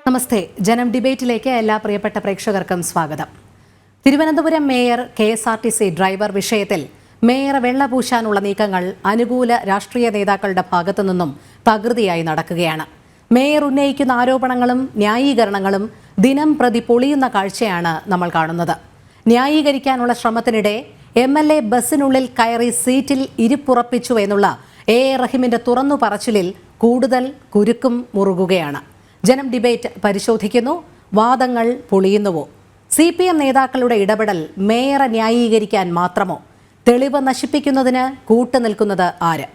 നമസ്തേ. ജനം ഡിബേറ്റിലേക്ക് എല്ലാ പ്രിയപ്പെട്ട പ്രേക്ഷകർക്കും സ്വാഗതം. തിരുവനന്തപുരം മേയർ KSRTC ഡ്രൈവർ വിഷയത്തിൽ മേയറെ വെള്ളപൂശാനുള്ള നീക്കങ്ങൾ അനുകൂല രാഷ്ട്രീയ നേതാക്കളുടെ ഭാഗത്തു നിന്നും തകൃതിയായി നടക്കുകയാണ്. മേയർ ഉന്നയിക്കുന്ന ആരോപണങ്ങളും ന്യായീകരണങ്ങളും ദിനം പ്രതി പൊളിയുന്ന കാഴ്ചയാണ് നമ്മൾ കാണുന്നത്. ന്യായീകരിക്കാനുള്ള ശ്രമത്തിനിടെ MLA ബസ്സിനുള്ളിൽ കയറി സീറ്റിൽ ഇരിപ്പുറപ്പിച്ചു എന്നുള്ള A റഹീമിന്റെ തുറന്നു പറച്ചിലിൽ കൂടുതൽ കുരുക്കും മുറുകുകയാണ്. ജനം ഡിബേറ്റ് പരിശോധിക്കുന്നു. വാദങ്ങൾ പൊളിയുന്നുവോ? CPM നേതാക്കളുടെ ഇടപെടൽ മേയറെ ന്യായീകരിക്കാൻ മാത്രമോ? തെളിവ് നശിപ്പിക്കുന്നതിന് കൂട്ടുനിൽക്കുന്നത് ആര്?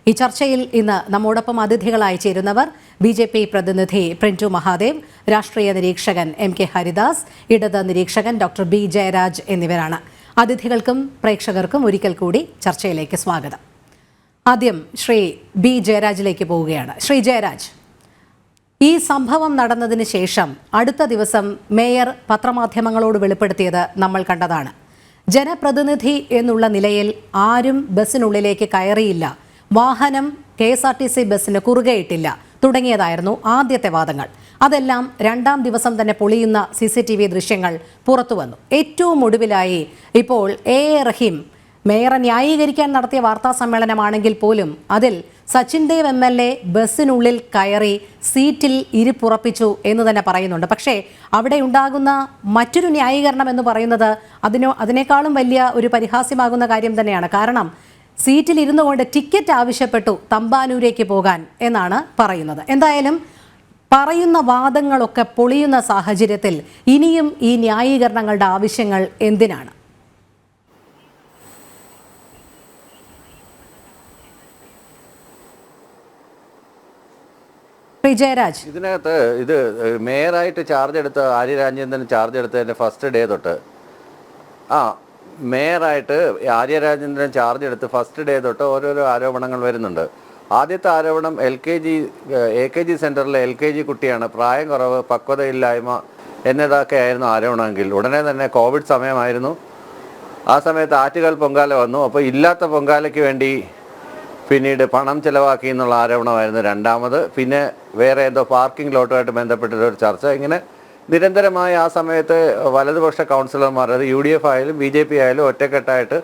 ഈ ചർച്ചയിൽ ഇന്ന് നമ്മോടൊപ്പം അതിഥികളായി ചേരുന്നവർ BJP പ്രതിനിധി പ്രിൻറ്റു മഹാദേവ്, രാഷ്ട്രീയ നിരീക്ഷകൻ MK ഹരിദാസ്, ഇടത് നിരീക്ഷകൻ ഡോക്ടർ B ജയരാജ് എന്നിവരാണ്. അതിഥികൾക്കും പ്രേക്ഷകർക്കും ഒരിക്കൽ കൂടി ചർച്ചയിലേക്ക് സ്വാഗതം. ആദ്യം ശ്രീ B ജയരാജിലേക്ക് പോവുകയാണ്. ശ്രീ ജയരാജ്, ഈ സംഭവം നടന്നതിന് ശേഷം അടുത്ത ദിവസം മേയർ പത്രമാധ്യമങ്ങളോട് വെളിപ്പെടുത്തിയത് നമ്മൾ കണ്ടതാണ്. ജനപ്രതിനിധി എന്നുള്ള നിലയിൽ ആരും ബസ്സിനുള്ളിലേക്ക് കയറിയില്ല, വാഹനം KSRTC ബസ്സിന് കുറുകെയിട്ടില്ല തുടങ്ങിയതായിരുന്നു ആദ്യത്തെ വാദങ്ങൾ. അതെല്ലാം രണ്ടാം ദിവസം തന്നെ പൊളിയുന്ന CCTV ദൃശ്യങ്ങൾ പുറത്തു വന്നു. ഏറ്റവും ഒടുവിലായി ഇപ്പോൾ A റഹീം മേയറെ ന്യായീകരിക്കാൻ നടത്തിയ വാർത്താ സമ്മേളനമാണെങ്കിൽ പോലും അതിൽ സച്ചിൻ ദേവ് MLA ബസ്സിനുള്ളിൽ കയറി സീറ്റിൽ ഇരിപ്പുറപ്പിച്ചു എന്ന് തന്നെ പറയുന്നുണ്ട്. പക്ഷേ അവിടെ ഉണ്ടാകുന്ന മറ്റൊരു ന്യായീകരണം എന്ന് പറയുന്നത് അതിനേക്കാളും വലിയ ഒരു പരിഹാസ്യമാകുന്ന കാര്യം തന്നെയാണ്. കാരണം സീറ്റിൽ ഇരുന്നു കൊണ്ട് ടിക്കറ്റ് ആവശ്യപ്പെട്ടു തമ്പാനൂരേക്ക് പോകാൻ എന്നാണ് പറയുന്നത്. എന്തായാലും പറയുന്ന വാദങ്ങളൊക്കെ പൊളിയുന്ന സാഹചര്യത്തിൽ ഇനിയും ഈ ന്യായീകരണങ്ങളുടെ ആവശ്യങ്ങൾ എന്തിനാണ്? ജയരാജ്, ഇതിനകത്ത് ഇത് മേയറായിട്ട് ചാർജ് എടുത്ത ആര്യ രാജേന്ദ്രൻ ചാർജ് എടുത്തതിൻ്റെ ഫസ്റ്റ് ഡേ തൊട്ട് മേയറായിട്ട് ആര്യ രാജേന്ദ്രൻ ചാർജ് എടുത്ത് ഫസ്റ്റ് ഡേ തൊട്ട് ഓരോരോ ആരോപണങ്ങൾ വരുന്നുണ്ട്. ആദ്യത്തെ ആരോപണം AKG സെൻറ്ററിലെ LKG കുട്ടിയാണ്, പ്രായം കുറവ്, പക്വതയില്ലായ്മ എന്നതൊക്കെ ആയിരുന്നു ആരോപണമെങ്കിൽ ഉടനെ തന്നെ കോവിഡ് സമയമായിരുന്നു. ആ സമയത്ത് ആറ്റുകാൽ പൊങ്കാല വന്നു. അപ്പോൾ ഇല്ലാത്ത പൊങ്കാലയ്ക്ക് വേണ്ടി പിന്നീട് പണം ചിലവാക്കി എന്നുള്ള ആരോപണമായിരുന്നു രണ്ടാമത്. പിന്നെ വേറെ എന്തോ പാർക്കിംഗ് ലോട്ടുമായിട്ട് ബന്ധപ്പെട്ടൊരു ചർച്ച. ഇങ്ങനെ നിരന്തരമായി ആ സമയത്ത് വലതുപക്ഷ കൗൺസിലർമാർ, അത് UDF ആയാലും BJP ആയാലും ഒറ്റക്കെട്ടായിട്ട്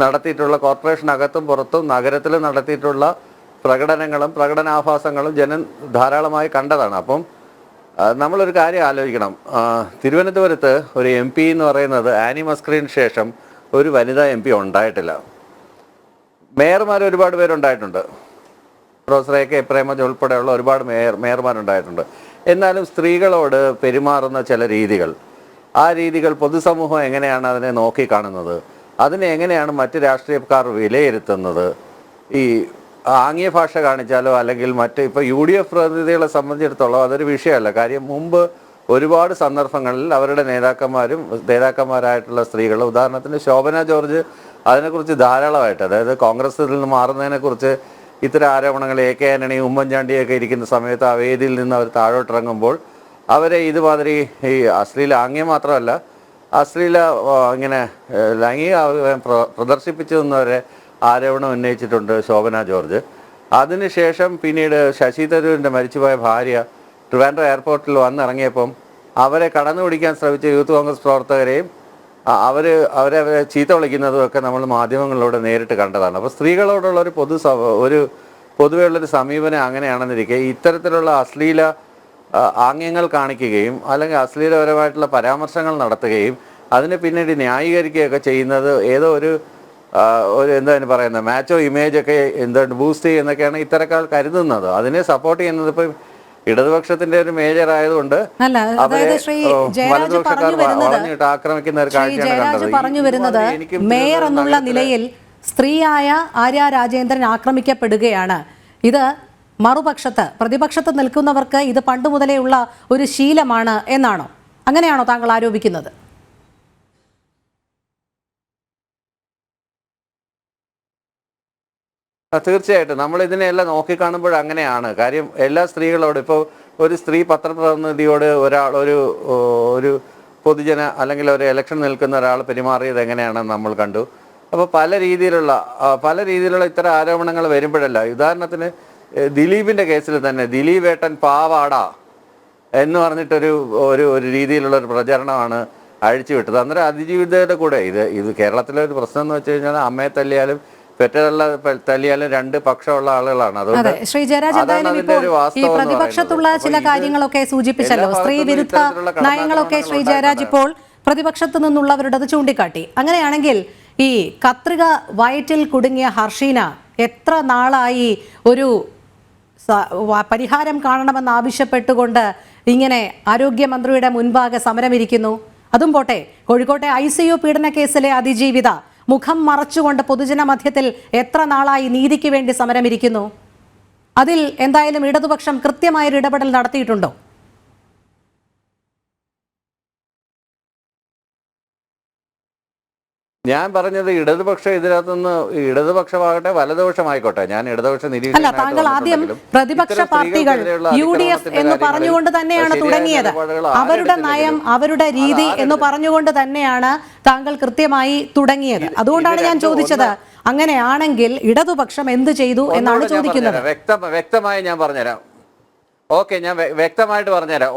നടത്തിയിട്ടുള്ള കോർപ്പറേഷനകത്തും പുറത്തും നഗരത്തിലും നടത്തിയിട്ടുള്ള പ്രകടനങ്ങളും പ്രകടനാഭാസങ്ങളും ജനം ധാരാളമായി കണ്ടതാണ്. അപ്പം നമ്മളൊരു കാര്യം ആലോചിക്കണം. തിരുവനന്തപുരത്ത് ഒരു MP എന്ന് പറയുന്നത് ആനി മസ്കറിന് ശേഷം ഒരു വനിതാ MP ഉണ്ടായിട്ടില്ല. മേയർമാർ ഒരുപാട് പേരുണ്ടായിട്ടുണ്ട്. പ്രൊഫസർ AK പ്രേമജ് ഉൾപ്പെടെയുള്ള ഒരുപാട് മേയർമാരുണ്ടായിട്ടുണ്ട്. എന്നാലും സ്ത്രീകളോട് പെരുമാറുന്ന ചില രീതികൾ, ആ രീതികൾ പൊതുസമൂഹം എങ്ങനെയാണ് അതിനെ നോക്കിക്കാണുന്നത്, അതിനെ എങ്ങനെയാണ് മറ്റ് രാഷ്ട്രീയക്കാർ വിലയിരുത്തുന്നത്? ഈ ആംഗ്യ ഭാഷ കാണിച്ചാലോ അല്ലെങ്കിൽ ഇപ്പോൾ UDF പ്രതിനിധികളെ സംബന്ധിച്ചിടത്തോളം അതൊരു വിഷയമല്ല. കാര്യം മുമ്പ് ഒരുപാട് സന്ദർഭങ്ങളിൽ അവരുടെ നേതാക്കന്മാരായിട്ടുള്ള സ്ത്രീകൾ, ഉദാഹരണത്തിന് ശോഭന ജോർജ് അതിനെക്കുറിച്ച് ധാരാളമായിട്ട്, അതായത് കോൺഗ്രസിൽ നിന്ന് മാറുന്നതിനെക്കുറിച്ച് ഇത്തരം ആരോപണങ്ങൾ AK ആന്റണിയും ഉമ്മൻചാണ്ടിയൊക്കെ ഇരിക്കുന്ന സമയത്ത് ആ വേദിയിൽ നിന്ന് അവർ താഴോട്ടിറങ്ങുമ്പോൾ അവരെ ഇതുമാതിരി ഈ അശ്ലീല ആംഗ്യം മാത്രമല്ല അശ്ലീല ഇങ്ങനെ ലൈംഗിക പ്രദർശിപ്പിച്ചു എന്നവരെ ആരോപണം ഉന്നയിച്ചിട്ടുണ്ട് ശോഭന ജോർജ്. അതിനുശേഷം പിന്നീട് ശശി തരൂരിൻ്റെ മരിച്ചുപോയ ഭാര്യ ട്രിവാൻഡ്രം എയർപോർട്ടിൽ വന്നിറങ്ങിയപ്പം അവരെ കടന്നു പിടിക്കാൻ ശ്രമിച്ച യൂത്ത് കോൺഗ്രസ് പ്രവർത്തകരെയും അവരെ ചീത്ത വിളിക്കുന്നതും ഒക്കെ നമ്മൾ മാധ്യമങ്ങളിലൂടെ നേരിട്ട് കണ്ടതാണ്. അപ്പോൾ സ്ത്രീകളോടുള്ള ഒരു പൊതുവെയുള്ളൊരു സമീപനം അങ്ങനെയാണെന്നിരിക്കെ ഇത്തരത്തിലുള്ള അശ്ലീല ആംഗ്യങ്ങൾ കാണിക്കുകയും അല്ലെങ്കിൽ അശ്ലീലപരമായിട്ടുള്ള പരാമർശങ്ങൾ നടത്തുകയും അതിനെ പിന്നീട് ന്യായീകരിക്കുകയൊക്കെ ചെയ്യുന്നത് ഏതോ ഒരു എന്താണ് പറയുന്നത് മാച്ചോ ഇമേജൊക്കെ ബൂസ്റ്റ് ചെയ്യുന്നൊക്കെയാണ് ഇത്തരക്കാർ കരുതുന്നത്. അതിനെ സപ്പോർട്ട് ചെയ്യുന്നത് ഇപ്പം ഇടതുപക്ഷത്തിന്റെ ഒരു മേജർ ആയതുകൊണ്ട് പറഞ്ഞു വരുന്നത് മേയർ എന്നുള്ള നിലയിൽ സ്ത്രീയായ ആര്യ രാജേന്ദ്രൻ ആക്രമിക്കപ്പെടുകയാണ്. ഇത് മറുപക്ഷത്ത് പ്രതിപക്ഷത്ത് നിൽക്കുന്നവർക്ക് ഇത് പണ്ട് മുതലേ ഉള്ള ഒരു ശീലമാണ് എന്നാണോ? അങ്ങനെയാണോ താങ്കൾ ആരോപിക്കുന്നത്? തീർച്ചയായിട്ടും നമ്മൾ ഇതിനെല്ലാം നോക്കിക്കാണുമ്പോൾ അങ്ങനെയാണ്. കാര്യം എല്ലാ സ്ത്രീകളോടും, ഇപ്പോൾ ഒരു സ്ത്രീ പത്രപ്രതിനിധിയോട് ഒരു പൊതുജന അല്ലെങ്കിൽ ഒരു ഇലക്ഷൻ നിൽക്കുന്ന ഒരാൾ പെരുമാറിയത് എങ്ങനെയാണെന്ന് നമ്മൾ കണ്ടു. അപ്പോൾ പല രീതിയിലുള്ള ഇത്തരം ആരോപണങ്ങൾ വരുമ്പോഴല്ല, ഉദാഹരണത്തിന് ദിലീപിൻ്റെ കേസിൽ തന്നെ ദിലീപ് ഏട്ടൻ പാവാട എന്ന് പറഞ്ഞിട്ടൊരു ഒരു ഒരു രീതിയിലുള്ള ഒരു പ്രചരണമാണ് അഴിച്ചുവിട്ടത്. അന്നേരം അതിജീവിതയുടെ കൂടെ ഇത് കേരളത്തിലെ ഒരു പ്രശ്നം എന്ന് വെച്ച് കഴിഞ്ഞാൽ അമ്മയെ തല്ലിയാലും പെറ്റതള്ള തല്ലിയാലും രണ്ട് പക്ഷമുള്ള ആളുകളാണ്. അതുകൊണ്ട് ശ്രീ ജയരാജ്, എന്തായാലും ഇപ്പോൾ ഈ പ്രതിപക്ഷത്തുള്ള ചില കാര്യങ്ങളൊക്കെ സൂചിപ്പിച്ചല്ലോ, സ്ത്രീ വിരുദ്ധ നയങ്ങളൊക്കെ ശ്രീ ജയരാജ് ഇപ്പോൾ പ്രതിപക്ഷത്ത് നിന്നുള്ളവരുടേത് ചൂണ്ടിക്കാട്ടി. അങ്ങനെയാണെങ്കിൽ ഈ കത്രിക വയറ്റിൽ കുടുങ്ങിയ ഹർഷീന എത്ര നാളായി ഒരു പരിഹാരം കാണണമെന്ന് ആവശ്യപ്പെട്ടുകൊണ്ട് ഇങ്ങനെ ആരോഗ്യമന്ത്രിയുടെ മുൻപാകെ സമരമിരിക്കുന്നു? അതും പോട്ടെ, കോഴിക്കോട്ടെ ICU പീഡന കേസിലെ അതിജീവിത മുഖം മറച്ചുകൊണ്ട് പൊതുജന മധ്യത്തിൽ എത്ര നാളായി നീതിക്ക് വേണ്ടി സമരമിരിക്കുന്നു? അതിൽ എന്തായാലും ഇടതുപക്ഷം കൃത്യമായൊരു ഇടപെടൽ നടത്തിയിട്ടുണ്ടോ? ഞാൻ പറഞ്ഞത് ഇടതുപക്ഷം ഇതിനകത്തുനിന്ന് ഇടതുപക്ഷമാകട്ടെ വലതുപക്ഷമായിക്കോട്ടെ, ഞാൻ ഇടതുപക്ഷ അല്ല, താങ്കൾ ആദ്യം പ്രതിപക്ഷ പാർട്ടികൾ UDF എന്ന് പറഞ്ഞുകൊണ്ട് തന്നെയാണ് തുടങ്ങിയത്. അവരുടെ നയം, അവരുടെ രീതി എന്ന് പറഞ്ഞുകൊണ്ട് തന്നെയാണ് താങ്കൾ കൃത്യമായി തുടങ്ങിയത്. അതുകൊണ്ടാണ് ഞാൻ ചോദിച്ചത്, അങ്ങനെയാണെങ്കിൽ ഇടതുപക്ഷം എന്ത് ചെയ്തു എന്നാണ് ചോദിക്കുന്നത്. വ്യക്തമായി ഞാൻ പറഞ്ഞുതരാം. ഓക്കെ, ഞാൻ വ്യക്തമായിട്ട് പറഞ്ഞുതരാം.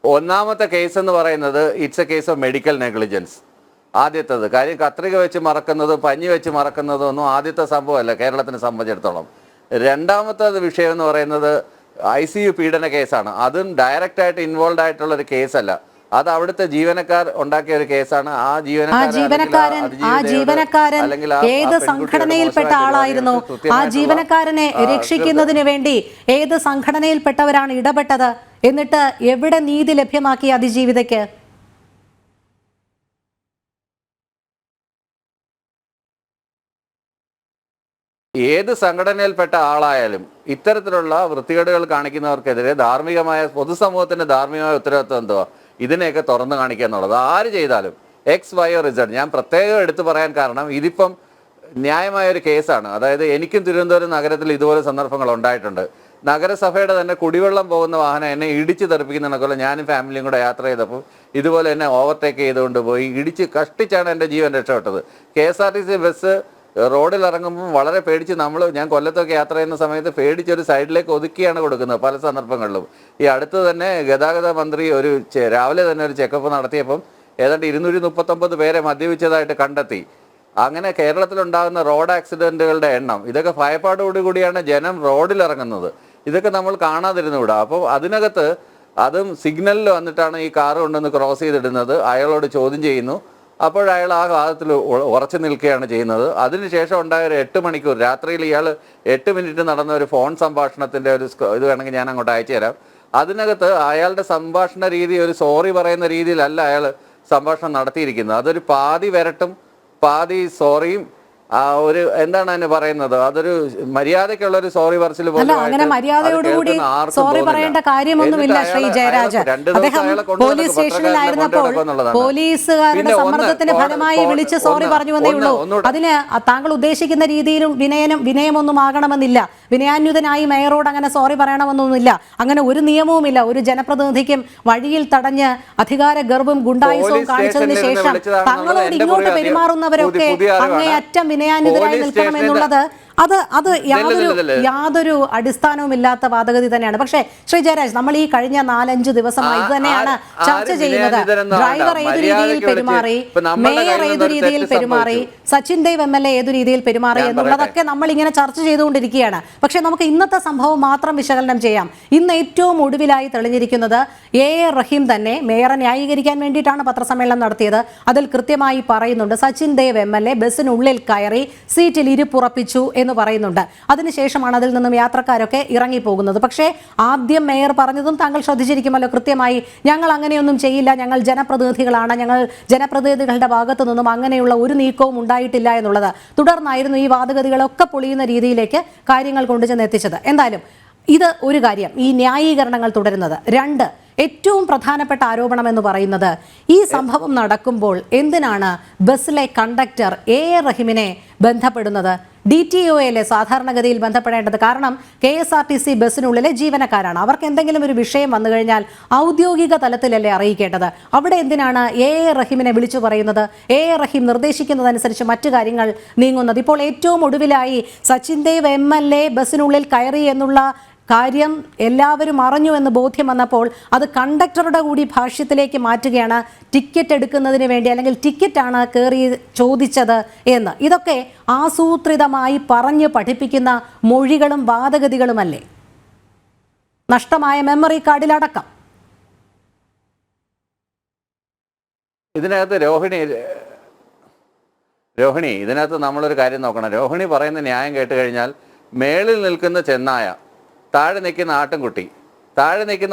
ഒന്നാമത്തെ കേസ് എന്ന് പറയുന്നത് it's A case of medical negligence. ആദ്യത്തേത് കാര്യം കത്രിക വെച്ച് മറക്കുന്നതും പഞ്ഞി വെച്ച് മറക്കുന്നതും ഒന്നും ആദ്യത്തെ സംഭവമല്ല കേരളത്തിനെ സംബന്ധിച്ചിടത്തോളം. രണ്ടാമത്തെ വിഷയം എന്ന് പറയുന്നത് ICU പീഡന കേസാണ്. അതും ഡയറക്റ്റായിട്ട് ഇൻവോൾവ് ആയിട്ടുള്ള ഒരു കേസല്ല, അത് അവിടുത്തെ ജീവനക്കാർ ഉണ്ടാക്കിയ ഒരു കേസാണ്. ആ ജീവനക്കാരൻ ഏത് സംഘടനയിൽപ്പെട്ട ആളായിരുന്നു? ആ ജീവനക്കാരനെ രക്ഷിക്കുന്നതിന് വേണ്ടി ഏത് സംഘടനയിൽപ്പെട്ടവരാണ് ഇടപെട്ടത്? എന്നിട്ട് എവിടെ നീതി ലഭ്യമാക്കി അതിജീവിതയ്ക്ക്? ഏത് സംഘടനയിൽപ്പെട്ട ആളായാലും ഇത്തരത്തിലുള്ള വൃത്തികേടുകൾ കാണിക്കുന്നവർക്കെതിരെ പൊതുസമൂഹത്തിന്റെ ധാർമ്മികമായ ഉത്തരവാദിത്വം എന്തുവാ? ഇതിനെയൊക്കെ തുറന്നു കാണിക്കുക എന്നുള്ളത്. ആര് ചെയ്താലും XYZ. ഞാൻ പ്രത്യേകം എടുത്തു പറയാൻ കാരണം ഇതിപ്പം ന്യായമായ ഒരു കേസാണ്. അതായത് എനിക്കും തിരുവനന്തപുരം നഗരത്തിൽ ഇതുപോലെ സന്ദർഭങ്ങൾ ഉണ്ടായിട്ടുണ്ട്. നഗരസഭയുടെ തന്നെ കുടിവെള്ളം പോകുന്ന വാഹനം എന്നെ ഇടിച്ച് തെറിപ്പിക്കുന്നതിനൊക്കെ ഞാനും ഫാമിലിയും കൂടെ യാത്ര ചെയ്തപ്പോൾ ഇതുപോലെ എന്നെ ഓവർടേക്ക് ചെയ്തുകൊണ്ട് പോയി ഇടിച്ച് കഷ്ടിച്ചാണ് എൻ്റെ ജീവൻ രക്ഷപ്പെട്ടത്. KSRTC ബസ് റോഡിൽ ഇറങ്ങുമ്പോൾ വളരെ പേടിച്ച് ഞാൻ കൊല്ലത്തൊക്കെ യാത്ര ചെയ്യുന്ന സമയത്ത് പേടിച്ചൊരു സൈഡിലേക്ക് ഒതുക്കിയാണ് കൊടുക്കുന്നത് പല സന്ദർഭങ്ങളിലും. ഈ അടുത്ത് തന്നെ ഗതാഗത മന്ത്രി രാവിലെ തന്നെ ഒരു ചെക്കപ്പ് നടത്തിയപ്പം ഏതാണ്ട് 239 പേരെ മദ്യപിച്ചതായിട്ട് കണ്ടെത്തി. അങ്ങനെ കേരളത്തിലുണ്ടാകുന്ന റോഡ് ആക്സിഡന്റുകളുടെ എണ്ണം, ഇതൊക്കെ ഭയപ്പാടോടുകൂടിയാണ് ജനം റോഡിൽ ഇറങ്ങുന്നത്. ഇതൊക്കെ നമ്മൾ കാണാതിരുന്നുകൂടാ. അപ്പോൾ അതിനകത്ത് അതും സിഗ്നലിൽ വന്നിട്ടാണ് ഈ കാറ് കൊണ്ടുവന്ന് ക്രോസ് ചെയ്തിടുന്നത്. അയാളോട് ചോദ്യം ചെയ്യുന്നു. അപ്പോഴയാൾ ആ ഭാഗത്തിൽ ഉറച്ചു നിൽക്കുകയാണ് ചെയ്യുന്നത്. അതിനുശേഷം ഉണ്ടായ ഒരു 8 മണിക്കൂർ രാത്രിയിൽ ഇയാൾ 8 മിനിറ്റ് നടന്ന ഒരു ഫോൺ സംഭാഷണത്തിൻ്റെ ഒരു ഇത് വേണമെങ്കിൽ ഞാൻ അങ്ങോട്ട് അയച്ചു തരാം. അതിനകത്ത് അയാളുടെ സംഭാഷണ രീതി ഒരു സോറി പറയുന്ന രീതിയിലല്ല അയാൾ സംഭാഷണം നടത്തിയിരിക്കുന്നത്. അതൊരു പാതി വരട്ടും പാതി സോറിയും ഒരു എന്താണ് അതിന് പറയുന്നത്, അതൊരു മര്യാദക്കുള്ള ഒരു സോറി പറച്ചിൽ അല്ല. അങ്ങനെ മര്യാദയോടുകൂടി സോറി പറയേണ്ട കാര്യമൊന്നുമില്ല ശ്രീ ജയരാജ്. അദ്ദേഹം പോലീസ് സ്റ്റേഷനിലായിരുന്നപ്പോൾ പോലീസുകാരുടെ സമ്മർദ്ദത്തിന്റെ ഫലമായി വിളിച്ച് സോറി പറഞ്ഞുവെന്നേ ഉള്ളൂ. അതിന് താങ്കൾ ഉദ്ദേശിക്കുന്ന രീതിയിലും വിനയമൊന്നും ആകണമെന്നില്ല. വിനയാന്യുതനായി മേയറോട് അങ്ങനെ സോറി പറയണമെന്നൊന്നുമില്ല. അങ്ങനെ ഒരു നിയമവുമില്ല. ഒരു ജനപ്രതിനിധിക്കും വഴിയിൽ തടഞ്ഞ് അധികാര ഗർവും ഗുണ്ടായുസവും കാണിച്ചതിന് ശേഷം തങ്ങളോട് ഇങ്ങോട്ട് പെരുമാറുന്നവരൊക്കെ അങ്ങേയറ്റം വിനയാന്വിതരായി നിൽക്കണം എന്നുള്ളത് അത് യാതൊരു അടിസ്ഥാനവുമില്ലാത്ത വാദഗതി തന്നെയാണ്. പക്ഷേ ശ്രീ ജയരാജ്, നമ്മൾ ഈ കഴിഞ്ഞ 4-5 ദിവസമായി ഇത് തന്നെയാണ് ചർച്ച ചെയ്യുന്നത്. ഡ്രൈവർ ഏതു രീതിയിൽ പെരുമാറി, മേയർ ഏതു രീതിയിൽ പെരുമാറി, സച്ചിൻ ദേവ് MLA ഏതു രീതിയിൽ പെരുമാറി എന്നുള്ളതൊക്കെ നമ്മൾ ഇങ്ങനെ ചർച്ച ചെയ്തുകൊണ്ടിരിക്കുകയാണ്. പക്ഷേ നമുക്ക് ഇന്നത്തെ സംഭവം മാത്രം വിശകലനം ചെയ്യാം. ഇന്ന് ഏറ്റവും ഒടുവിലായി തെളിഞ്ഞിരിക്കുന്നത് AR റഹീം തന്നെ മേയറെ ന്യായീകരിക്കാൻ വേണ്ടിയിട്ടാണ് പത്രസമ്മേളനം നടത്തിയത്. അതിൽ കൃത്യമായി പറയുന്നുണ്ട്, സച്ചിൻ ദേവ് MLA ബസ്സിനുള്ളിൽ കയറി സീറ്റിൽ ഇരിപ്പുറപ്പിച്ചു എന്ന് പറയുന്നുണ്ട്. അതിനുശേഷമാണ് അതിൽ നിന്നും യാത്രക്കാരൊക്കെ ഇറങ്ങിപ്പോകുന്നത്. പക്ഷേ ആദ്യം മേയർ പറഞ്ഞതും താങ്കൾ ശ്രദ്ധിച്ചിരിക്കുമല്ലോ കൃത്യമായി, ഞങ്ങൾ അങ്ങനെയൊന്നും ചെയ്യില്ല, ഞങ്ങൾ ജനപ്രതിനിധികളാണ്, ഞങ്ങൾ ജനപ്രതിനിധികളുടെ ഭാഗത്തു നിന്നും അങ്ങനെയുള്ള ഒരു നീക്കവും ഉണ്ടായിട്ടില്ല എന്നുള്ളത്. തുടർന്നായിരുന്നു ഈ വാദഗതികളൊക്കെ പൊളിയുന്ന രീതിയിലേക്ക് കാര്യങ്ങൾ കൊണ്ടുചെന്ന് എത്തിച്ചത്. എന്തായാലും ഇത് ഒരു കാര്യം, ഈ ന്യായീകരണങ്ങൾ തുടരുന്നത്. 2, ഏറ്റവും പ്രധാനപ്പെട്ട ആരോപണം എന്ന് പറയുന്നത്, ഈ സംഭവം നടക്കുമ്പോൾ എന്തിനാണ് ബസ്സിലെ കണ്ടക്ടർ AR റഹീമിനെ ബന്ധപ്പെടുന്നത്? DTOയിലെ സാധാരണഗതിയിൽ ബന്ധപ്പെടേണ്ടത്. കാരണം KSRTC ബസ്സിനുള്ളിലെ ജീവനക്കാരാണ്. അവർക്ക് എന്തെങ്കിലും ഒരു വിഷയം വന്നു കഴിഞ്ഞാൽ ഔദ്യോഗിക തലത്തിലല്ലേ അറിയിക്കേണ്ടത്. അവിടെ എന്തിനാണ് AR റഹീമിനെ വിളിച്ചു പറയുന്നത്? AR റഹീം നിർദ്ദേശിക്കുന്നതനുസരിച്ച് മറ്റു കാര്യങ്ങൾ നീങ്ങുന്നത്. ഇപ്പോൾ ഏറ്റവും ഒടുവിലായി സച്ചിൻ ദേവ് MLA ബസ്സിനുള്ളിൽ കയറി എന്നുള്ള കാര്യം എല്ലാവരും അറിഞ്ഞു എന്ന് ബോധ്യം വന്നപ്പോൾ അത് കണ്ടക്ടറുടെ കൂടി ഭാഷ്യത്തിലേക്ക് മാറ്റുകയാണ്, ടിക്കറ്റ് എടുക്കുന്നതിന് വേണ്ടി, അല്ലെങ്കിൽ ടിക്കറ്റാണ് കയറി ചോദിച്ചത് എന്ന്. ഇതൊക്കെ ആസൂത്രിതമായി പറഞ്ഞ് പഠിപ്പിക്കുന്ന മൊഴികളും വാദഗതികളുമല്ലേ, നഷ്ടമായ മെമ്മറി കാർഡിലടക്കം. ഇതിനകത്ത് രോഹിണി ഇതിനകത്ത് നമ്മളൊരു കാര്യം നോക്കണം. രോഹിണി പറയുന്ന ന്യായം കേട്ട് കഴിഞ്ഞാൽ മേളിൽ നിൽക്കുന്ന ചെന്നായ, താഴെ നിൽക്കുന്ന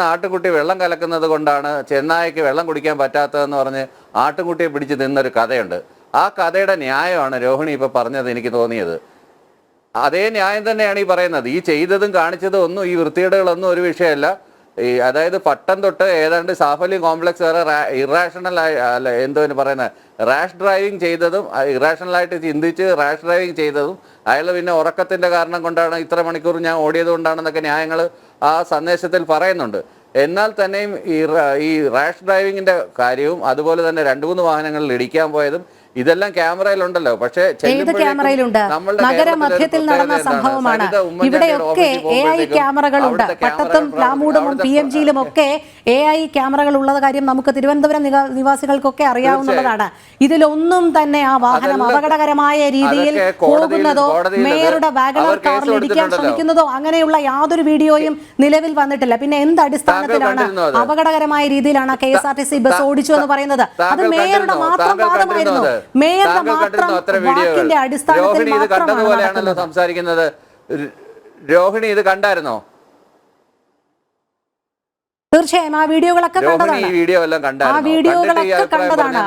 ആട്ടുംകുട്ടി വെള്ളം കലക്കുന്നത് കൊണ്ടാണ് ചെന്നായക്ക് വെള്ളം കുടിക്കാൻ പറ്റാത്തതെന്ന് പറഞ്ഞ് ആട്ടുംകുട്ടിയെ പിടിച്ച് നിന്നൊരു കഥയുണ്ട്. ആ കഥയുടെ ന്യായമാണ് രോഹിണി ഇപ്പോൾ പറഞ്ഞത്. എനിക്ക് തോന്നിയത് അതേ ന്യായം തന്നെയാണ് ഈ പറയുന്നത്. ഈ ചെയ്തതും കാണിച്ചതും ഒന്നും, ഈ വൃത്തികേടുകളൊന്നും ഒരു വിഷയമല്ല. അതായത് പട്ടം തൊട്ട് ഏതാണ്ട് സാഫല്യം കോംപ്ലക്സ് വരെ ഇറാഷണൽ അല്ല എന്തോ പറയുന്നത്, റാഷ് ഡ്രൈവിംഗ് ചെയ്തതും, ഇറാഷണലായിട്ട് ചിന്തിച്ച് റാഷ് ഡ്രൈവിംഗ് ചെയ്തതും, അയാൾ പിന്നെ ഉറക്കത്തിൻ്റെ കാരണം കൊണ്ടാണ് ഇത്ര മണിക്കൂർ ഞാൻ ഓടിയത് കൊണ്ടാണെന്നൊക്കെ ന്യായങ്ങൾ ആ സന്ദേശത്തിൽ പറയുന്നുണ്ട്. എന്നാൽ തന്നെയും ഈ റാഷ് ഡ്രൈവിങ്ങിൻ്റെ കാര്യവും അതുപോലെ തന്നെ 2-3 വാഹനങ്ങളിൽ ഇടിക്കാൻ പോയതും ഇതെല്ലാം ക്യാമറയിലുണ്ടല്ലോ. പക്ഷേ നഗരമധ്യത്തിൽ നടന്ന സംഭവമാണ്. ഇവിടെയൊക്കെ AI ക്യാമറകളുണ്ട്. പട്ടത്തും പ്ലാമൂടും PMGയിലും ഒക്കെ AI ക്യാമറകൾ ഉള്ളത് കാര്യം നമുക്ക് തിരുവനന്തപുരം നിവാസികൾക്കൊക്കെ അറിയാവുന്നതാണ്. ഇതിലൊന്നും തന്നെ ആ വാഹനം അപകടകരമായ രീതിയിൽ പോകുന്നതോ മേയറുടെ വാഗണർ കാറിൽ ഇടിക്കാൻ ശ്രമിക്കുന്നതോ അങ്ങനെയുള്ള യാതൊരു വീഡിയോയും നിലവിൽ വന്നിട്ടില്ല. പിന്നെ എന്ത് അടിസ്ഥാനത്തിലാണ് അപകടകരമായ രീതിയിലാണ് KSRTC ബസ് ഓടിച്ചു എന്ന് പറയുന്നത്? അത് മേയറുടെ മാത്രം വാദമായിരുന്നു. മേയറുടെ മാത്രം വാക്കിന്റെ അടിസ്ഥാനത്തിൽ മാത്രമാണല്ലോ സംസാരിക്കുന്നത്. രോഹിണി ഇത് കണ്ടായിരുന്നോ? തീർച്ചയായും ആ വീഡിയോകളൊക്കെ കണ്ടതാണ്. ആ വീഡിയോകളൊക്കെ കണ്ടതാണ്.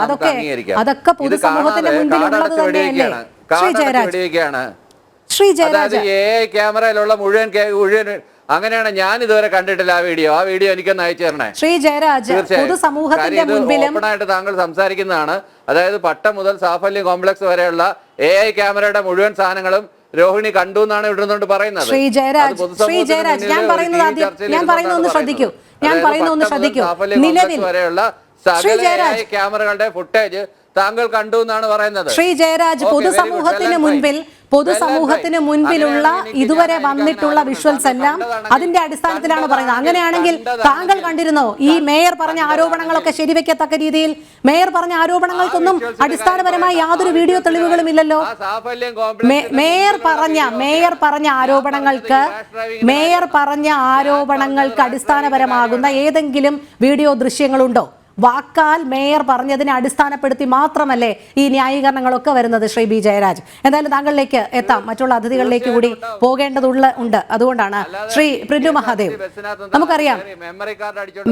അതൊക്കെ പൊതുസമൂഹത്തിന്റെ മുൻപിലുള്ളത് തന്നെയല്ലേ ശ്രീ ജയരാജ്? ക്യാമറയിലുള്ള മുഴുവൻ അങ്ങനെയാണ്. ഞാൻ ഇതുവരെ കണ്ടിട്ടില്ല ആ വീഡിയോ എനിക്കൊന്ന് അയച്ചു തരണേ ശ്രീ ജയരാജ്. പൊതുസമൂഹത്തിന്റെ മുൻപിലും ഓപ്പണായിട്ട് താങ്കൾ സംസാരിക്കുന്നതാണ്. അതായത് പട്ടം മുതൽ സാഫല്യം കോംപ്ലക്സ് വരെയുള്ള AI ക്യാമറയുടെ മുഴുവൻ സാധനങ്ങളും രോഹിണി കണ്ടു എന്നാണ് ഇവിടുന്നുകൊണ്ട് പറയുന്നത്. ശ്രീ ജയരാജ്, ഞാൻ പറയുന്നത് ഒന്ന് ശ്രദ്ധിക്കൂ. നിലവിൽ വരെയുള്ള സകല AI ക്യാമറകളുടെ ഫുട്ടേജ് താങ്കൾ കണ്ടു എന്നാണ് പറയുന്നത്. ശ്രീ ജയരാജ്, പൊതുസമൂഹത്തിന് മുൻപിലുള്ള ഇതുവരെ വന്നിട്ടുള്ള വിഷ്വൽസ് എല്ലാം അതിന്റെ അടിസ്ഥാനത്തിലാണ് പറയുന്നത്. അങ്ങനെയാണെങ്കിൽ താങ്കൾ കണ്ടിരുന്നോ ഈ മേയർ പറഞ്ഞ ആരോപണങ്ങളൊക്കെ ശരിവെക്കത്തക്ക രീതിയിൽ? മേയർ പറഞ്ഞ ആരോപണങ്ങൾക്കൊന്നും അടിസ്ഥാനപരമായി യാതൊരു വീഡിയോ തെളിവുകളും ഇല്ലല്ലോ. മേയർ പറഞ്ഞ ആരോപണങ്ങൾക്ക് അടിസ്ഥാനപരമാകുന്ന ഏതെങ്കിലും വീഡിയോ ദൃശ്യങ്ങളുണ്ടോ? വാക്കാൽ മേയർ പറഞ്ഞതിനെ അടിസ്ഥാനപ്പെടുത്തി മാത്രമല്ലേ ഈ ന്യായീകരണങ്ങളൊക്കെ വരുന്നത് ശ്രീ ബി ജയരാജ്? എന്തായാലും താങ്കളിലേക്ക് എത്താം, മറ്റുള്ള അതിഥികളിലേക്ക് കൂടി പോകേണ്ടതുണ്ട്. അതുകൊണ്ടാണ് ശ്രീ പ്രിന്റു മഹാദേവ്, നമുക്കറിയാം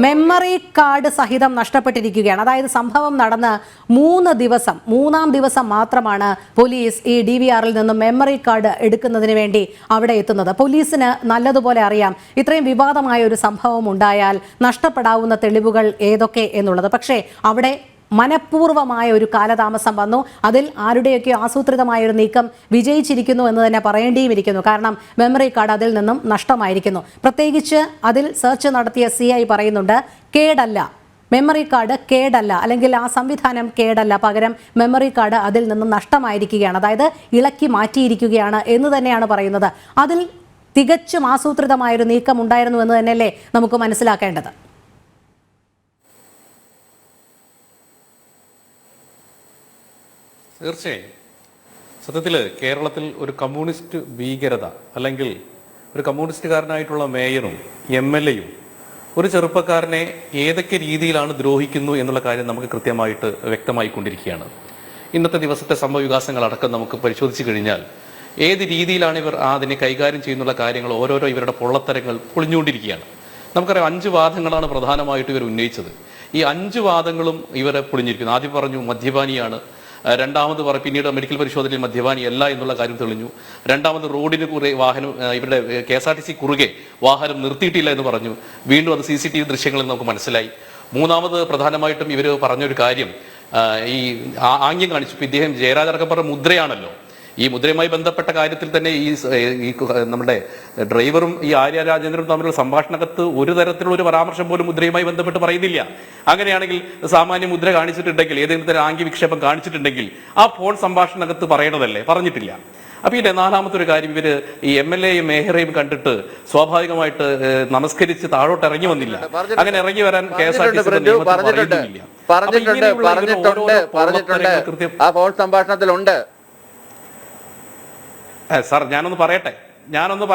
മെമ്മറി കാർഡ് സഹിതം നഷ്ടപ്പെട്ടിരിക്കുകയാണ്. അതായത് സംഭവം നടന്ന് 3 ദിവസം, 3-ാം ദിവസം മാത്രമാണ് പോലീസ് ഈ DVRൽ നിന്നും മെമ്മറി കാർഡ് എടുക്കുന്നതിന് വേണ്ടി അവിടെ എത്തുന്നത്. പോലീസിന് നല്ലതുപോലെ അറിയാം ഇത്രയും വിവാദമായ ഒരു സംഭവം ഉണ്ടായാൽ നഷ്ടപ്പെടാവുന്ന തെളിവുകൾ ഏതൊക്കെ എന്നുള്ളത്. പക്ഷേ അവിടെ മനഃപൂർവമായ ഒരു കാലതാമസം വന്നു. അതിൽ ആരുടെയൊക്കെ ആസൂത്രിതമായ ഒരു നീക്കം വിജയിച്ചിരിക്കുന്നു എന്ന് തന്നെ പറയേണ്ടിയിരിക്കുന്നു. കാരണം മെമ്മറി കാർഡ് അതിൽ നിന്നും നഷ്ടമായിരിക്കുന്നു. പ്രത്യേകിച്ച് അതിൽ സെർച്ച് നടത്തിയ CI പറയുന്നുണ്ട്, മെമ്മറി കാർഡ് കേടല്ല, അല്ലെങ്കിൽ ആ സംവിധാനം കേടല്ല, പകരം മെമ്മറി കാർഡ് അതിൽ നിന്നും നഷ്ടമായിരിക്കുകയാണ്, അതായത് ഇളക്കി മാറ്റിയിരിക്കുകയാണ് എന്ന് തന്നെയാണ് പറയുന്നത്. അതിൽ തികച്ചും ആസൂത്രിതമായൊരു നീക്കം ഉണ്ടായിരുന്നു എന്ന് തന്നെയല്ലേ നമുക്ക് മനസ്സിലാക്കേണ്ടത്? തീർച്ചയായും. സത്യത്തിൽ കേരളത്തിൽ ഒരു കമ്മ്യൂണിസ്റ്റ് ഭീകരത, അല്ലെങ്കിൽ ഒരു കമ്മ്യൂണിസ്റ്റുകാരനായിട്ടുള്ള മേയറും MLAയും ഒരു ചെറുപ്പക്കാരനെ ഏതൊക്കെ രീതിയിലാണ് ദ്രോഹിക്കുന്നു എന്നുള്ള കാര്യം നമുക്ക് കൃത്യമായിട്ട് വ്യക്തമായിക്കൊണ്ടിരിക്കുകയാണ്. ഇന്നത്തെ ദിവസത്തെ സംഭവവികാസങ്ങളടക്കം നമുക്ക് പരിശോധിച്ച് കഴിഞ്ഞാൽ ഏത് രീതിയിലാണ് ഇവർ അതിനെ കൈകാര്യം ചെയ്യുന്നുള്ള കാര്യങ്ങൾ ഓരോരോ ഇവരുടെ പൊള്ളത്തരങ്ങൾ പൊളിഞ്ഞുകൊണ്ടിരിക്കുകയാണ്. നമുക്കറിയാം 5 വാദങ്ങളാണ് പ്രധാനമായിട്ട് ഇവർ ഉന്നയിച്ചത്. ഈ 5 വാദങ്ങളും ഇവരെ പൊളിഞ്ഞിരിക്കുന്നു. ആദ്യം പറഞ്ഞു മദ്യപാനിയാണ്, രണ്ടാമത് പിന്നീട് മെഡിക്കൽ പരിശോധനയിൽ മദ്യപാനിയല്ല എന്നുള്ള കാര്യം തെളിഞ്ഞു. രണ്ടാമത് റോഡിന് വാഹനം ഇവരുടെ KSRTC കുറുകെ വാഹനം നിർത്തിയിട്ടില്ല എന്ന് പറഞ്ഞു. വീണ്ടും അത് CCTV ദൃശ്യങ്ങളിൽ നമുക്ക് മനസ്സിലായി. മൂന്നാമത് പ്രധാനമായിട്ടും ഇവർ പറഞ്ഞൊരു കാര്യം, ഈ ആംഗ്യം കാണിച്ചു. ഇദ്ദേഹം ജയരാജ് അടക്കം പറഞ്ഞ മുദ്രയാണല്ലോ. ഈ മുദ്രയുമായി ബന്ധപ്പെട്ട കാര്യത്തിൽ തന്നെ ഈ നമ്മുടെ ഡ്രൈവറും ഈ ആര്യ രാജേന്ദ്രനും തമ്മിലുള്ള സംഭാഷണകത്ത് ഒരു തരത്തിലുള്ള ഒരു പരാമർശം പോലും മുദ്രയുമായി ബന്ധപ്പെട്ട് പറയുന്നില്ല. അങ്ങനെയാണെങ്കിൽ സാമാന്യ മുദ്ര കാണിച്ചിട്ടുണ്ടെങ്കിൽ, ഏതെങ്കിലും തരം ആംഗ്യ വിക്ഷേപം കാണിച്ചിട്ടുണ്ടെങ്കിൽ ആ ഫോൺ സംഭാഷണകത്ത് പറയേണ്ടതല്ലേ? പറഞ്ഞിട്ടില്ല. അപ്പൊ ഈ നാലാമത്തെ ഒരു കാര്യം, ഇവര് ഈ MLA-യും മേയറേയും കണ്ടിട്ട് സ്വാഭാവികമായിട്ട് നമസ്കരിച്ച് താഴോട്ട് ഇറങ്ങി വന്നില്ല. അങ്ങനെ ഇറങ്ങി വരാൻ ആ ഫോൺ സംഭാഷണത്തിലുണ്ട്. സാർ ഞാനൊന്ന്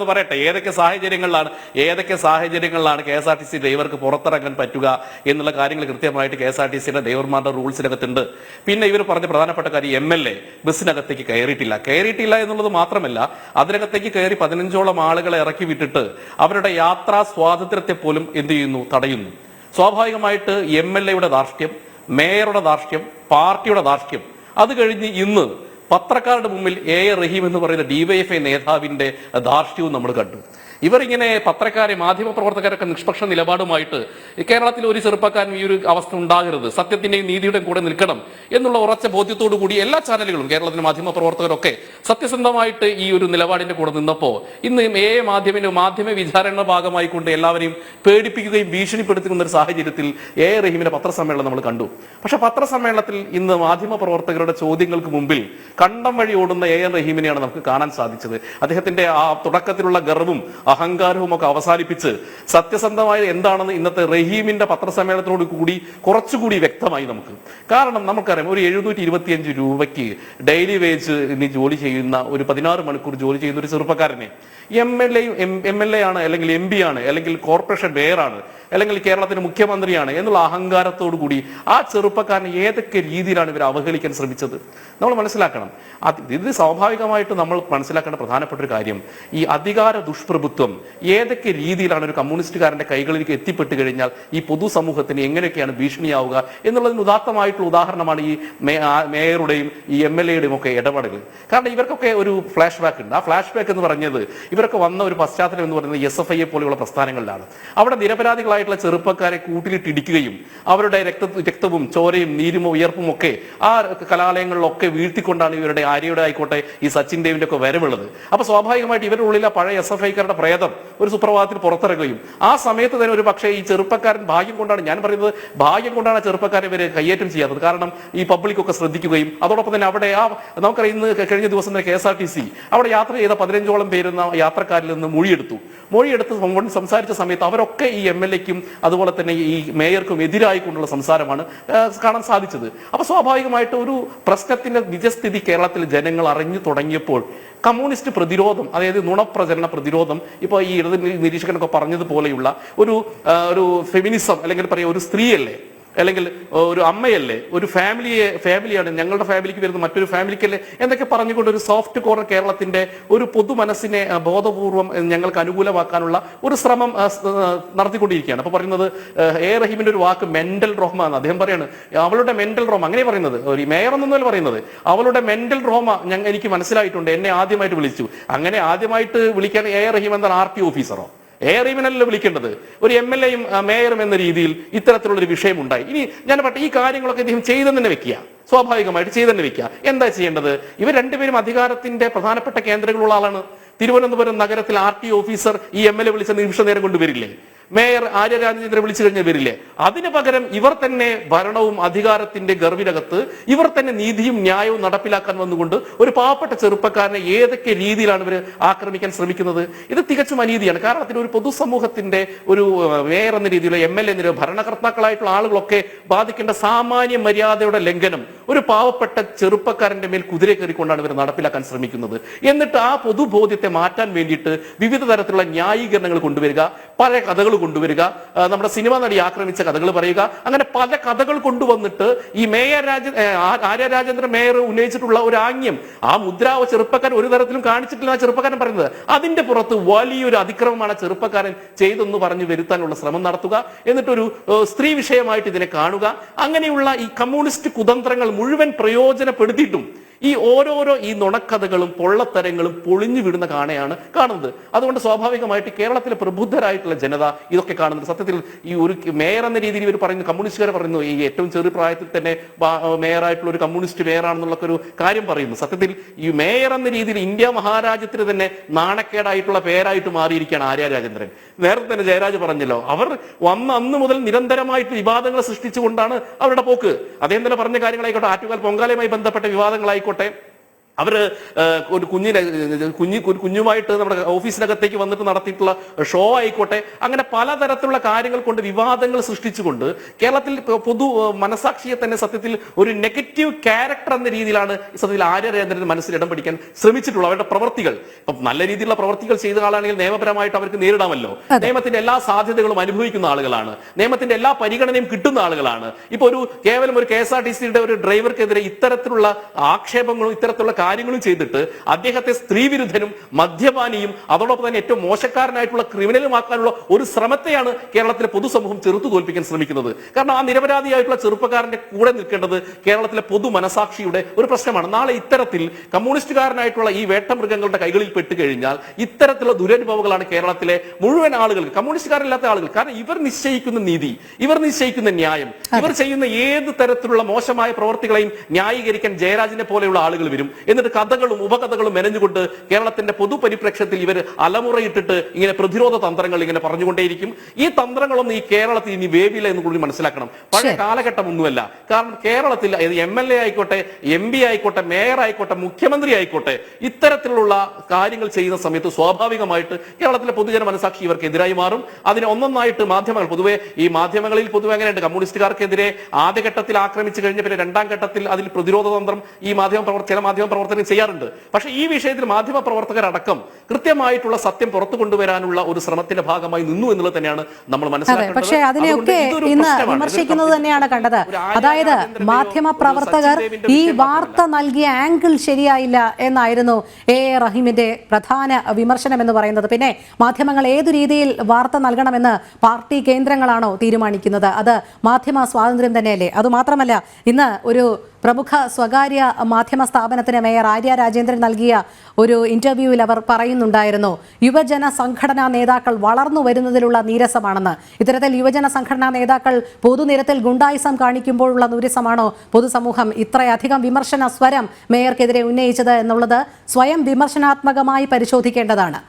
പറയട്ടെ ഏതൊക്കെ സാഹചര്യങ്ങളിലാണ് KSRTC ഡ്രൈവർക്ക് പുറത്തിറങ്ങാൻ പറ്റുക എന്നുള്ള കാര്യങ്ങൾ കൃത്യമായിട്ട് KSRTCയുടെ ഡ്രൈവർമാരുടെ റൂൾസിനകത്തുണ്ട്. പിന്നെ ഇവർ പറഞ്ഞ പ്രധാനപ്പെട്ട കാര്യം, MLA ബസ്സിനകത്തേക്ക് കയറിയിട്ടില്ല എന്നുള്ളത് മാത്രമല്ല, അതിനകത്തേക്ക് കയറി 15ഓളം ആളുകളെ ഇറക്കി വിട്ടിട്ട് അവരുടെ യാത്രാ സ്വാതന്ത്ര്യത്തെ പോലും എന്ത് ചെയ്യുന്നു, തടയുന്നു. സ്വാഭാവികമായിട്ട് MLA-യുടെ ധാർഷ്ട്യം, മേയറുടെ ധാർഷ്ട്യം, പാർട്ടിയുടെ ധാർഷ്ട്യം, അത് കഴിഞ്ഞ് ഇന്ന് പത്രക്കാരുടെ മുമ്പിൽ AR റഹീം എന്ന് പറയുന്ന DYFI നേതാവിന്റെ ധാർഷ്ട്യവും നമ്മൾ കണ്ടു. ഇവരിങ്ങനെ പത്രക്കാരെ, മാധ്യമപ്രവർത്തകരൊക്കെ നിഷ്പക്ഷ നിലപാടുമായിട്ട് കേരളത്തിൽ ഒരു ചെറുപ്പക്കാരൻ ഈ ഒരു അവസ്ഥ ഉണ്ടാകരുത്, സത്യത്തിന്റെയും നീതിയുടെയും കൂടെ നിൽക്കണം എന്നുള്ള ഉറച്ച ബോധ്യത്തോടു കൂടി എല്ലാ ചാനലുകളും, കേരളത്തിലെ മാധ്യമപ്രവർത്തകരൊക്കെ സത്യസന്ധമായിട്ട് ഈ ഒരു നിലപാടിന്റെ കൂടെ നിന്നപ്പോൾ ഇന്ന് മാധ്യമ വിചാരണ ഭാഗമായി കൊണ്ട് എല്ലാവരെയും പേടിപ്പിക്കുകയും ഭീഷണിപ്പെടുത്തുന്ന ഒരു സാഹചര്യത്തിൽ AR റഹീമിന്റെ പത്രസമ്മേളനം നമ്മൾ കണ്ടു. പക്ഷെ പത്രസമ്മേളനത്തിൽ ഇന്ന് മാധ്യമപ്രവർത്തകരുടെ ചോദ്യങ്ങൾക്ക് മുമ്പിൽ കണ്ടം വഴി ഓടുന്ന AR റഹീമിനെയാണ് നമുക്ക് കാണാൻ സാധിച്ചത്. അദ്ദേഹത്തിന്റെ ആ തുടക്കത്തിലുള്ള ഗർവും അഹങ്കാരവും ഒക്കെ അവസാനിപ്പിച്ച് സത്യസന്ധമായ എന്താണെന്ന് ഇന്നത്തെ റഹീമിന്റെ പത്രസമ്മേളനത്തോട് കൂടി കുറച്ചുകൂടി വ്യക്തമായി നമുക്ക്. കാരണം നമുക്കറിയാം, ഒരു 725 രൂപയ്ക്ക് ഡെയിലി വേജ് ഇനി ജോലി ചെയ്യുന്ന, ഒരു 16 മണിക്കൂർ ജോലി ചെയ്യുന്ന ഒരു ചെറുപ്പക്കാരനെ MLA ആണ്, അല്ലെങ്കിൽ MP ആണ്, അല്ലെങ്കിൽ കോർപ്പറേഷൻ മേയറാണ്, അല്ലെങ്കിൽ കേരളത്തിന്റെ മുഖ്യമന്ത്രിയാണ് എന്നുള്ള അഹങ്കാരത്തോടു കൂടി ആ ചെറുപ്പക്കാരനെ ഏതൊക്കെ രീതിയിലാണ് ഇവർ അവഹേളിക്കാൻ ശ്രമിച്ചത് നമ്മൾ മനസ്സിലാക്കണം. ഇത് സ്വാഭാവികമായിട്ട് നമ്മൾ മനസ്സിലാക്കേണ്ട പ്രധാനപ്പെട്ട ഒരു കാര്യം, ഈ അധികാര ദുഷ്പ്രഭുത്വം ഏതൊക്കെ രീതിയിലാണ് ഒരു കമ്മ്യൂണിസ്റ്റുകാരന്റെ കൈകളിലേക്ക് എത്തിപ്പെട്ട് കഴിഞ്ഞാൽ ഈ പൊതുസമൂഹത്തിന് എങ്ങനെയൊക്കെയാണ് ഭീഷണിയാവുക എന്നുള്ളതിന് ഉദാത്തമായിട്ടുള്ള ഉദാഹരണമാണ് ഈ മേയറുടെയും ഈ MLA-യുടെയും ഒക്കെ ഇടപെടൽ. കാരണം ഇവർക്കൊക്കെ ഒരു ഫ്ലാഷ് ബാക്ക് ഉണ്ട്. ആ ഫ്ലാഷ് ബാക്ക് എന്ന് പറഞ്ഞത് ഇവരൊക്കെ വന്ന ഒരു പശ്ചാത്തലം എന്ന് പറയുന്നത് SFI പോലെയുള്ള പ്രസ്ഥാനങ്ങളിലാണ്. അവിടെ നിരപരാധികളായിട്ടുള്ള ചെറുപ്പക്കാരെ കൂട്ടിലിട്ടിടിക്കുകയും അവരുടെ രക്തവും ചോരയും നീരുമോ വിയർപ്പും ഒക്കെ ആ കലാലയങ്ങളിലൊക്കെ വീഴ്ത്തിക്കൊണ്ടാണ് ഇവരുടെ ആര്യയുടെ ആയിക്കോട്ടെ ഈ സച്ചിൻ ദേവിന്റെ ഒക്കെ വരവുള്ളത്. അപ്പൊ സ്വാഭാവികമായിട്ട് ഇവരുടെ ഉള്ളിലെ പഴയ SFI-ക്കാരുടെ പ്രേതം ഒരു സുപ്രഭാതത്തിൽ പുറത്തിറങ്ങുകയും ആ സമയത്ത് തന്നെ ഒരു പക്ഷേ ഈ ചെറുപ്പക്കാരൻ ഭാഗ്യം കൊണ്ടാണ്, ഞാൻ പറയുന്നത് ഭാഗ്യം കൊണ്ടാണ് ചെറുപ്പക്കാരെ ഇവര് കയ്യേറ്റം ചെയ്യാത്തത്. കാരണം ഈ പബ്ലിക്കൊക്കെ ശ്രദ്ധിക്കുകയും അതോടൊപ്പം തന്നെ അവിടെ നമുക്കറിയാം, ഇന്ന് കഴിഞ്ഞ ദിവസം തന്നെ KSRTC അവിടെ യാത്ര ചെയ്ത 15ഓളം പേരുന്ന യാത്രക്കാരിൽ നിന്ന് മൊഴിയെടുത്ത് സംസാരിച്ച സമയത്ത് അവരൊക്കെ ഈ MLA-ക്കും അതുപോലെ തന്നെ ഈ മേയർക്കും എതിരായിക്കൊണ്ടുള്ള സംസാരമാണ് കാണാൻ സാധിച്ചത്. അപ്പൊ സ്വാഭാവികമായിട്ട് ഒരു പ്രശ്നത്തിന്റെ നിജസ്ഥിതി കേരളത്തിലെ ജനങ്ങൾ അറിഞ്ഞു തുടങ്ങിയപ്പോൾ കമ്മ്യൂണിസ്റ്റ് പ്രതിരോധം, അതായത് നുണപ്രചരണ പ്രതിരോധം, ഇപ്പോൾ ഈ ഇടത് നിരീക്ഷകനൊക്കെ പറഞ്ഞതുപോലെയുള്ള ഒരു ഫെമിനിസം, അല്ലെങ്കിൽ പറയാം ഒരു സ്ത്രീയല്ലേ, അല്ലെങ്കിൽ ഒരു അമ്മയല്ലേ, ഒരു ഫാമിലിയാണ്, ഞങ്ങളുടെ ഫാമിലിക്ക് വരുന്ന മറ്റൊരു ഫാമിലിക്കല്ലേ എന്നൊക്കെ പറഞ്ഞുകൊണ്ട് ഒരു സോഫ്റ്റ് കോർണർ കേരളത്തിന്റെ ഒരു പൊതു മനസ്സിനെ ബോധപൂർവം ഞങ്ങൾക്ക് അനുകൂലമാക്കാനുള്ള ഒരു ശ്രമം നടത്തിക്കൊണ്ടിരിക്കുകയാണ്. അപ്പൊ പറയുന്നത് AR റഹീമിന്റെ ഒരു വാക്ക് മെന്റൽ റോമ എന്ന് അദ്ദേഹം പറയാണ്. അവളുടെ മെന്റൽ റോമ അങ്ങനെ പറയുന്നത്, ഒരു മേയർ എന്നൊന്നുമല്ല പറയുന്നത്, അവളുടെ മെന്റൽ റോമ എനിക്ക് മനസ്സിലായിട്ടുണ്ട്, എന്നെ ആദ്യമായിട്ട് വിളിച്ചു. അങ്ങനെ ആദ്യമായിട്ട് വിളിക്കാൻ AR റഹീം എന്താണ് RT ഓഫീസറോ? AR റഹീമിനല്ല വിളിക്കേണ്ടത്, ഒരു MLA-യും മേയറും എന്ന രീതിയിൽ ഇത്തരത്തിലുള്ളൊരു വിഷയം ഉണ്ടായി. ഇനി ഞാൻ പറട്ടെ, ഈ കാര്യങ്ങളൊക്കെ അദ്ദേഹം ചെയ്തെന്ന് തന്നെ വെക്കുക, സ്വാഭാവികമായിട്ട് ചെയ്തെന്ന് വെക്കുക. എന്താ ചെയ്യേണ്ടത്? ഇവർ രണ്ടുപേരും അധികാരത്തിന്റെ പ്രധാനപ്പെട്ട കേന്ദ്രങ്ങളുള്ള ആളാണ്. തിരുവനന്തപുരം നഗരത്തിൽ RT ഓഫീസർ ഈ MLA വിളിച്ച നിമിഷ നേരം കൊണ്ട് വരില്ലേ? മേയർ ആര്യ രാജേന്ദ്രൻ വിളിച്ചു കഴിഞ്ഞാൽ വരില്ലേ? അതിന് പകരം ഇവർ തന്നെ ഭരണവും അധികാരത്തിന്റെ ഗർവിനകത്ത് ഇവർ തന്നെ നീതിയും ന്യായവും നടപ്പിലാക്കാൻ വന്നുകൊണ്ട് ഒരു പാവപ്പെട്ട ചെറുപ്പക്കാരനെ ഏതൊക്കെ രീതിയിലാണ് ഇവർ ആക്രമിക്കാൻ ശ്രമിക്കുന്നത്? ഇത് തികച്ചും അനീതിയാണ്. കാരണം ഒരു പൊതുസമൂഹത്തിന്റെ ഒരു മേയർ എന്ന രീതിയിലുള്ള MLA എന്ന ഭരണകർത്താക്കളായിട്ടുള്ള ആളുകളൊക്കെ ബാധിക്കേണ്ട സാമാന്യ മര്യാദയുടെ ലംഘനം ഒരു പാവപ്പെട്ട ചെറുപ്പക്കാരന്റെ മേൽ കുതിര കയറിക്കൊണ്ടാണ് ഇവർ നടപ്പിലാക്കാൻ ശ്രമിക്കുന്നത്. എന്നിട്ട് ആ പൊതുബോധ്യത്തെ മാറ്റാൻ വേണ്ടിയിട്ട് വിവിധ തരത്തിലുള്ള ന്യായീകരണങ്ങൾ കൊണ്ടുവരിക, പല കഥകൾ കൊണ്ടുവരിക, നമ്മുടെ സിനിമ നടി ആക്രമിച്ച കഥകൾ പറയുക, അങ്ങനെ പല കഥകൾ കൊണ്ടുവന്നിട്ട് ഈ ആര്യ രാജേന്ദ്രൻ മേയർ ഉന്നയിച്ചിട്ടുള്ള ഒരു ആംഗ്യം, ആ മുദ്രാവ ചെറുപ്പക്കാരൻ ഒരു തരത്തിലും കാണിച്ചിട്ടില്ല. ആ ചെറുപ്പക്കാരൻ പറയുന്നത് അതിന്റെ പുറത്ത് വലിയൊരു അതിക്രമമാണ് ചെറുപ്പക്കാരൻ ചെയ്തെന്ന് പറഞ്ഞു വരുത്താനുള്ള ശ്രമം നടത്തുക, എന്നിട്ടൊരു സ്ത്രീ വിഷയമായിട്ട് ഇതിനെ കാണുക. അങ്ങനെയുള്ള ഈ കമ്മ്യൂണിസ്റ്റ് കുതന്ത്രങ്ങൾ മുഴുവൻ പ്രയോജനപ്പെടുത്തിയിട്ടും ഈ ഓരോരോ ഈ നുണക്കഥകളും പൊള്ളത്തരങ്ങളും പൊളിഞ്ഞു വിടുന്ന കാണുന്നത്. അതുകൊണ്ട് സ്വാഭാവികമായിട്ട് കേരളത്തിലെ പ്രബുദ്ധരായിട്ടുള്ള ജനത ഇതൊക്കെ കാണുന്നത്. സത്യത്തിൽ ഈ ഒരു മേയർ എന്ന രീതിയിൽ ഇവർ പറയുന്നു, കമ്മ്യൂണിസ്റ്റുകാർ പറയുന്നു, ഈ ഏറ്റവും ചെറിയ പ്രായത്തിൽ തന്നെ മേയറായിട്ടുള്ള ഒരു കമ്മ്യൂണിസ്റ്റ് മേയറാണെന്നുള്ള ഒരു കാര്യം പറയുന്നു. സത്യത്തിൽ ഈ മേയർ എന്ന രീതിയിൽ ഇന്ത്യ മഹാരാജ്യത്തിന് തന്നെ നാണക്കേടായിട്ടുള്ള പേരായിട്ട് മാറിയിരിക്കുകയാണ് ആര്യ രാജേന്ദ്രൻ. നേരത്തെ തന്നെ ജയരാജ് പറഞ്ഞല്ലോ, അവർ വന്ന അന്ന് മുതൽ നിരന്തരമായിട്ട് വിവാദങ്ങൾ സൃഷ്ടിച്ചുകൊണ്ടാണ് അവരുടെ പോക്ക്. അദ്ദേഹം തന്നെ പറഞ്ഞ കാര്യങ്ങളായിക്കോട്ടെ, ആറ്റുകാൽ പൊങ്കാലയുമായി ബന്ധപ്പെട്ട വിവാദങ്ങളായിക്കോട്ടെ, അവർ ഒരു കുഞ്ഞുമായിട്ട് നമ്മുടെ ഓഫീസിനകത്തേക്ക് വന്നിട്ട് നടത്തിയിട്ടുള്ള ഷോ ആയിക്കോട്ടെ, അങ്ങനെ പലതരത്തിലുള്ള കാര്യങ്ങൾ കൊണ്ട് വിവാദങ്ങൾ സൃഷ്ടിച്ചുകൊണ്ട് കേരളത്തിൽ പൊതു മനസാക്ഷിയെ തന്നെ സത്യത്തിൽ ഒരു നെഗറ്റീവ് ക്യാരക്ടർ എന്ന രീതിയിലാണ് സത്യത്തിൽ ആര്യ രാജേന്ദ്രൻ മനസ്സിൽ ഇടം പിടിക്കാൻ ശ്രമിച്ചിട്ടുള്ളത്. അവരുടെ പ്രവർത്തികൾ ഇപ്പം നല്ല രീതിയിലുള്ള പ്രവർത്തികൾ ചെയ്ത ആളാണെങ്കിൽ നിയമപരമായിട്ട് അവർക്ക് നേരിടാമല്ലോ. നിയമത്തിന്റെ എല്ലാ സാധ്യതകളും അനുഭവിക്കുന്ന ആളുകളാണ്, നിയമത്തിന്റെ എല്ലാ പരിഗണനയും കിട്ടുന്ന ആളുകളാണ്. ഇപ്പൊ കേവലം ഒരു KSRTCയുടെ ഒരു ഡ്രൈവർക്കെതിരെ ഇത്തരത്തിലുള്ള ആക്ഷേപങ്ങളും ഇത്തരത്തിലുള്ള കാര്യങ്ങളും ചെയ്തിട്ട് അദ്ദേഹത്തെ സ്ത്രീവിരുദ്ധനും മദ്യപാനിയും അതോടൊപ്പം തന്നെ ഏറ്റവും മോശക്കാരനായിട്ടുള്ള ക്രിമിനലുമാക്കാനുള്ള ഒരു ശ്രമത്തെയാണ് കേരളത്തിലെ പൊതുസമൂഹം ചെറുത്തു തോൽപ്പിക്കാൻ ശ്രമിക്കുന്നത്. കാരണം ആ നിരപരാധിയായിട്ടുള്ള ചെറുപ്പക്കാരന്റെ കൂടെ നിൽക്കേണ്ടത് കേരളത്തിലെ പൊതു മനസാക്ഷിയുടെ ഒരു പ്രശ്നമാണ്. നാളെ ഇത്തരത്തിൽ കമ്മ്യൂണിസ്റ്റുകാരനായിട്ടുള്ള ഈ വേട്ടമൃഗങ്ങളുടെ കൈകളിൽ പെട്ടുകഴിഞ്ഞാൽ ഇത്തരത്തിലുള്ള ദുരനുഭവങ്ങളാണ് കേരളത്തിലെ മുഴുവൻ ആളുകൾക്ക്, കമ്മ്യൂണിസ്റ്റുകാരില്ലാത്ത ആളുകൾ. കാരണം ഇവർ നിശ്ചയിക്കുന്ന നീതി, ഇവർ നിശ്ചയിക്കുന്ന ന്യായം, ഇവർ ചെയ്യുന്ന ഏത് തരത്തിലുള്ള മോശമായ പ്രവർത്തികളെയും ന്യായീകരിക്കാൻ ജയരാജനെ പോലെയുള്ള ആളുകൾ വരും. എന്നിട്ട് കഥകളും ഉപകഥകളും മെനഞ്ഞുകൊണ്ട് കേരളത്തിന്റെ പൊതുപരിപ്രേക്ഷ്യത്തിൽ ഇവർ അലമുറയിട്ടിട്ട് ഇങ്ങനെ പ്രതിരോധ തന്ത്രങ്ങൾ ഇങ്ങനെ പറഞ്ഞുകൊണ്ടേയിരിക്കും. ഈ തന്ത്രങ്ങളൊന്നും ഈ കേരളത്തിൽ ഇനി വേവില്ല എന്ന് കൂടി മനസ്സിലാക്കണം. പഴയ കാലഘട്ടമൊന്നുമല്ല. കാരണം കേരളത്തിൽ MLA ആയിക്കോട്ടെ, MP ആയിക്കോട്ടെ, മേയർ ആയിക്കോട്ടെ, മുഖ്യമന്ത്രി ആയിക്കോട്ടെ, ഇത്തരത്തിലുള്ള കാര്യങ്ങൾ ചെയ്യുന്ന സമയത്ത് സ്വാഭാവികമായിട്ട് കേരളത്തിലെ പൊതുജന മനസാക്ഷി ഇവർക്കെതിരായി മാറും. അതിനെ ഒന്നൊന്നായിട്ട് മാധ്യമങ്ങൾ പൊതുവെ മാധ്യമങ്ങളിൽ പൊതുവെ അങ്ങനെയുണ്ട്. കമ്മ്യൂണിസ്റ്റുകാർക്കെതിരെ ആദ്യഘട്ടത്തിൽ ആക്രമിച്ചു കഴിഞ്ഞ പിന്നെ രണ്ടാം ഘട്ടത്തിൽ അതിൽ പ്രതിരോധ തന്ത്രം ഈ ചില മാധ്യമ പ്രവർത്തകർ ചെയ്യാറുണ്ട്. പക്ഷേ ഈ വിഷയത്തിൽ മാധ്യമ പ്രവർത്തകരടക്കം കൃത്യമായിട്ടുള്ള സത്യം പുറത്തു കൊണ്ടുവരാനുള്ള ഒരു ശ്രമത്തിന്റെ ഭാഗമായി നിന്നു എന്നുള്ളത് തന്നെയാണ് നമ്മൾ മനസ്സിലാക്കേണ്ടത്. പക്ഷേ അതിനെയൊക്കെ ഇന്ന് വിമർശിക്കുന്നത് തന്നെയാണ് കണ്ടത്. അതായത് മാധ്യമ പ്രവർത്തകർ ഈ വാർത്ത നൽകിയ ആംഗിൾ ശരിയായില്ല എന്നായിരുന്നു A റഹീമിന്റെ പ്രധാന വിമർശനം എന്ന് പറയുന്നത്. പിന്നെ മാധ്യമങ്ങൾ ഏതു രീതിയിൽ വാർത്ത നൽകണമെന്ന് പാർട്ടി കേന്ദ്രങ്ങളാണോ തീരുമാനിക്കുന്നത്? അത് മാധ്യമ സ്വാതന്ത്ര്യം തന്നെയല്ലേ? അതുമാത്രമല്ല, ഇന്ന് ഒരു പ്രമുഖ സ്വകാര്യ മാധ്യമ സ്ഥാപനത്തിന് മേയർ ആര്യ രാജേന്ദ്രൻ നൽകിയ ഒരു ഇന്റർവ്യൂവിൽ അവർ പറയുന്നുണ്ടായിരുന്നു, യുവജന സംഘടനാ നേതാക്കൾ വളർന്നു വരുന്നതിലുള്ള നീരസമാണെന്ന്. ഇത്തരത്തിൽ യുവജന സംഘടനാ നേതാക്കൾ പൊതുനിരത്തിൽ ഗുണ്ടായിസം കാണിക്കുമ്പോഴുള്ള നീരസമാണോ പൊതുസമൂഹം ഇത്രയധികം വിമർശന സ്വരം മേയർക്കെതിരെ ഉന്നയിച്ചത് എന്നുള്ളത് സ്വയം വിമർശനാത്മകമായി പരിശോധിക്കേണ്ടതാണ്.